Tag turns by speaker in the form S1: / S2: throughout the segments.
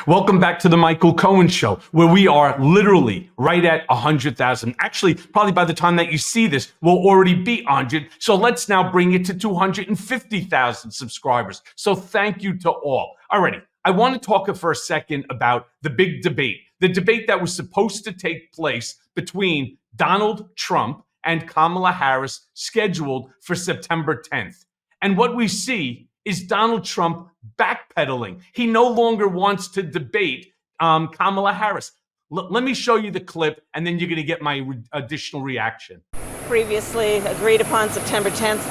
S1: Welcome back to the Michael Cohen Show, where we are literally right at 100,000. Actually, probably by the time that you see this, we'll already be 100. So let's now bring it to 250,000 subscribers. So thank you to all. Alrighty, I want to talk for a second about the big debate, the debate that was supposed to take place between Donald Trump and Kamala Harris, scheduled for September 10th. And what we see is Donald Trump backpedaling. He no longer wants to debate Kamala Harris. Let me show you the clip, and then you're going to get my additional reaction.
S2: Previously agreed upon September 10th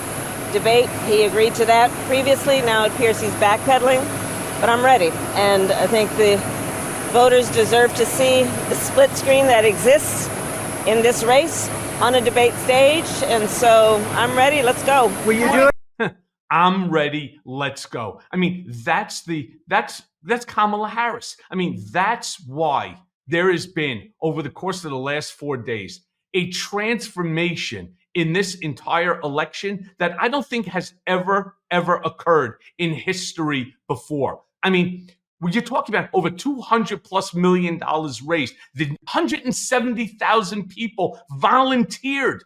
S2: debate. He agreed to that previously. Now it appears he's backpedaling, but I'm ready. And I think the voters deserve to see the split screen that exists in this race on a debate stage. And so I'm ready. Let's go.
S1: Will you do it? I'm ready. Let's go. I mean, that's Kamala Harris. I mean, that's why there has been, over the course of the last 4 days, a transformation in this entire election that I don't think has ever occurred in history before. I mean, when you're talking about over $200+ million raised, the 170,000 people volunteered.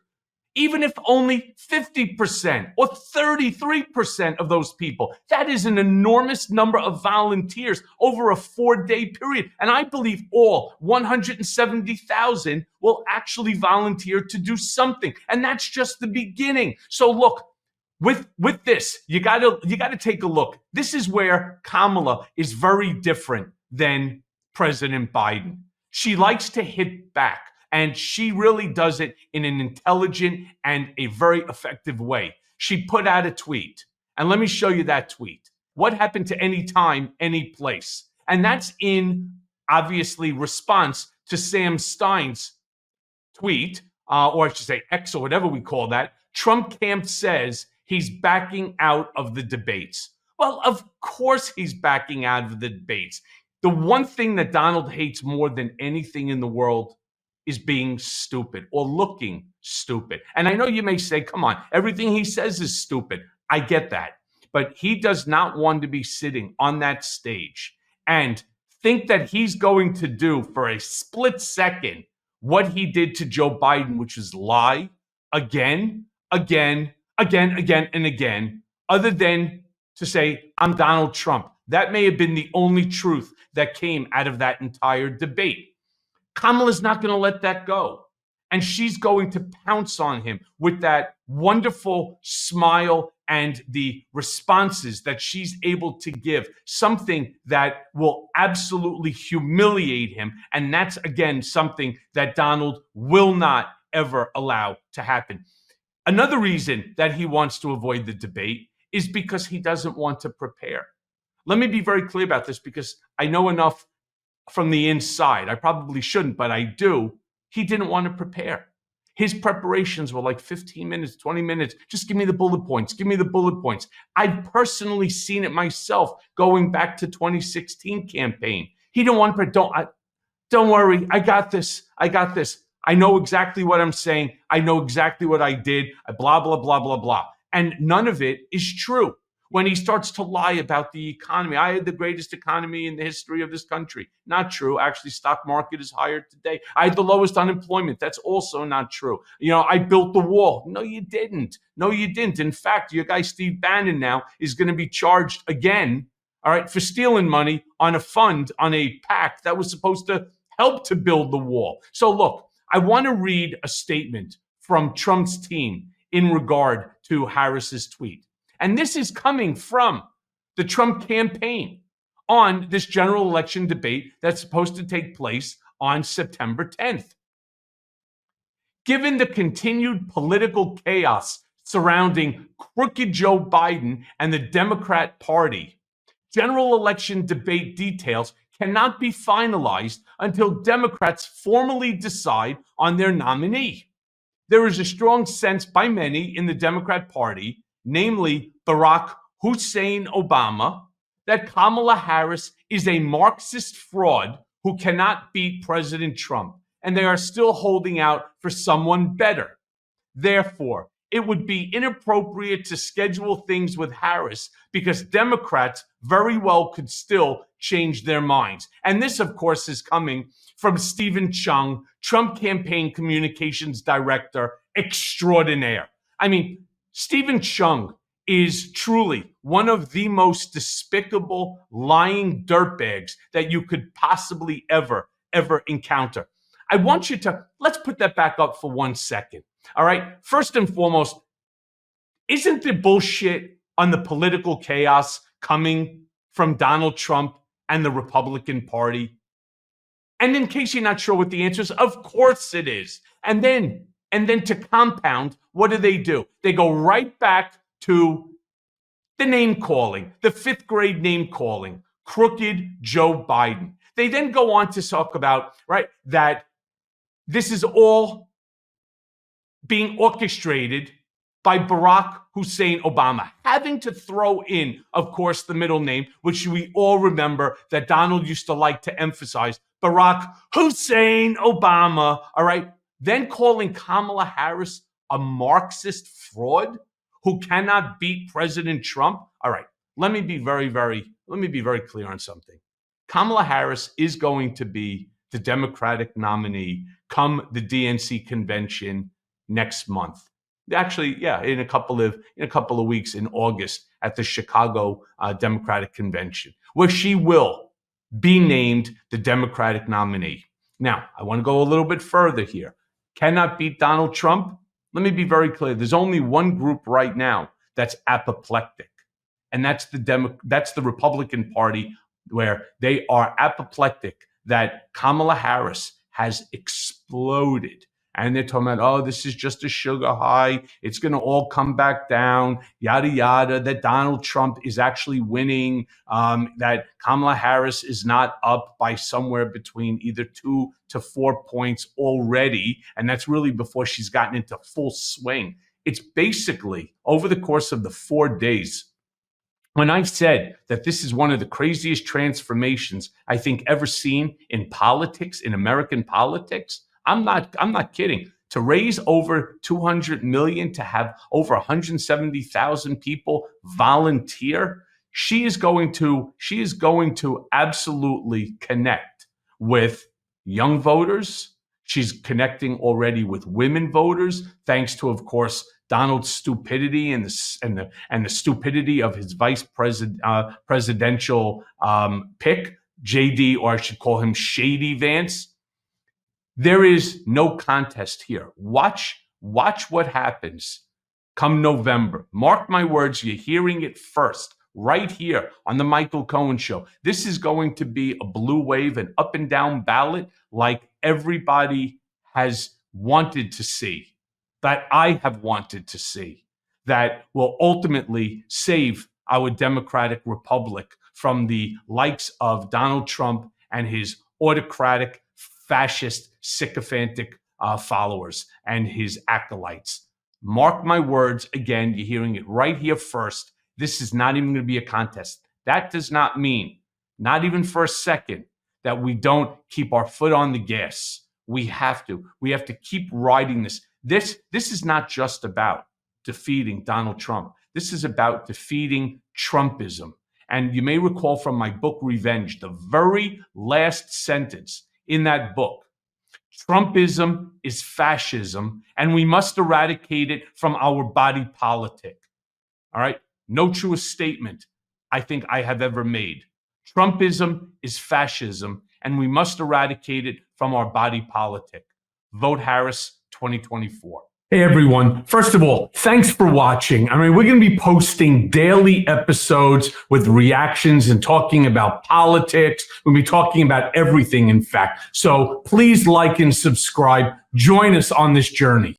S1: Even if only 50% or 33% of those people, that is an enormous number of volunteers over a 4-day period. And I believe all 170,000 will actually volunteer to do something. And that's just the beginning. So look, with this, you gotta take a look. This is where Kamala is very different than President Biden. She likes to hit back. And she really does it in an intelligent and a very effective way. She put out a tweet. And let me show you that tweet. What happened to any time, any place? And that's in, obviously, response to Sam Stein's tweet, or I should say X or whatever we call that. Trump camp says he's backing out of the debates. Well, of course he's backing out of the debates. The one thing that Donald hates more than anything in the world is being stupid or looking stupid. And I know you may say, come on, everything he says is stupid. I get that. But he does not want to be sitting on that stage and think that he's going to do for a split second what he did to Joe Biden, which is lie again, and again, other than to say, I'm Donald Trump. That may have been the only truth that came out of that entire debate. Kamala's not going to let that go. And she's going to pounce on him with that wonderful smile and the responses that she's able to give, something that will absolutely humiliate him. And that's, again, something that Donald will not ever allow to happen. Another reason that he wants to avoid the debate is because he doesn't want to prepare. Let me be very clear about this, because I know enough from the inside. I probably shouldn't, but I do. He didn't want to prepare. His preparations were like 15 minutes, 20 minutes. Just give me the bullet points. Give me the bullet points. I've personally seen it myself going back to 2016 campaign. He didn't want to, don't worry. I got this. I know exactly what I'm saying. I know exactly what I did. Blah, blah, blah, blah, blah. And none of it is true. When he starts to lie about the economy, I had the greatest economy in the history of this country. Not true. Actually, stock market is higher today. I had the lowest unemployment. That's also not true. You know, I built the wall. No, you didn't. In fact, your guy Steve Bannon now is going to be charged again, all right, for stealing money on a fund, on a PAC that was supposed to help to build the wall. So look, I want to read a statement from Trump's team in regard to Harris's tweet. And this is coming from the Trump campaign on this general election debate that's supposed to take place on September 10th. Given the continued political chaos surrounding crooked Joe Biden and the Democrat Party, general election debate details cannot be finalized until Democrats formally decide on their nominee. There is a strong sense by many in the Democrat Party, namely Barack Hussein Obama, that Kamala Harris is a Marxist fraud who cannot beat President Trump, and they are still holding out for someone better. Therefore, it would be inappropriate to schedule things with Harris because Democrats very well could still change their minds. And this, of course, is coming from Stephen Chung, Trump campaign communications director extraordinaire. I mean, Stephen Chung is truly one of the most despicable lying dirtbags that you could possibly ever encounter. I want you to, let's put that back up for 1 second. All right. First and foremost, isn't the bullshit on the political chaos coming from Donald Trump and the Republican Party? And in case you're not sure what the answer is, of course it is. And then to compound, what do? They go right back to the name calling, the 5th grade name calling, crooked Joe Biden. They then go on to talk about, right, that this is all being orchestrated by Barack Hussein Obama, having to throw in, of course, the middle name, which we all remember that Donald used to like to emphasize, Barack Hussein Obama, all right? Then calling Kamala Harris a Marxist fraud who cannot beat President Trump. All right, let me be very clear on something. Kamala Harris is going to be the Democratic nominee come the DNC convention next month. Actually, yeah, in a couple of weeks in August at the Chicago Democratic Convention, where she will be named the Democratic nominee. Now, I want to go a little bit further here. Cannot beat Donald Trump? Let me be very clear. There's only one group right now that's apoplectic, and that's the Republican Party, where they are apoplectic that Kamala Harris has exploded. And they're talking about, oh, this is just a sugar high. It's going to all come back down, yada, yada, that Donald Trump is actually winning, that Kamala Harris is not up by somewhere between either 2 to 4 points already. And that's really before she's gotten into full swing. It's basically over the course of the 4 days. When I said that this is one of the craziest transformations I think ever seen in politics, in American politics, I'm not kidding. To raise over $200 million, to have over 170,000 people volunteer, she is going to absolutely connect with young voters. She's connecting already with women voters, thanks to, of course, Donald's stupidity and the stupidity of his presidential pick, JD, or I should call him Shady Vance. There is no contest here. Watch what happens come November. Mark my words, you're hearing it first, right here on the Michael Cohen Show. This is going to be a blue wave, an up and down ballot like everybody has wanted to see, that I have wanted to see, that will ultimately save our democratic republic from the likes of Donald Trump and his autocratic, fascist, sycophantic followers and his acolytes. Mark my words, again, you're hearing it right here first. This is not even going to be a contest. That does not mean, not even for a second, that we don't keep our foot on the gas. We have to keep riding this. This is not just about defeating Donald Trump. This is about defeating Trumpism. And you may recall from my book, Revenge, the very last sentence in that book, Trumpism is fascism, and we must eradicate it from our body politic. All right? No truest statement I think I have ever made. Trumpism is fascism, and we must eradicate it from our body politic. Vote Harris 2024. Hey, everyone. First of all, thanks for watching. I mean, we're going to be posting daily episodes with reactions and talking about politics. We'll be talking about everything, in fact. So please like and subscribe. Join us on this journey.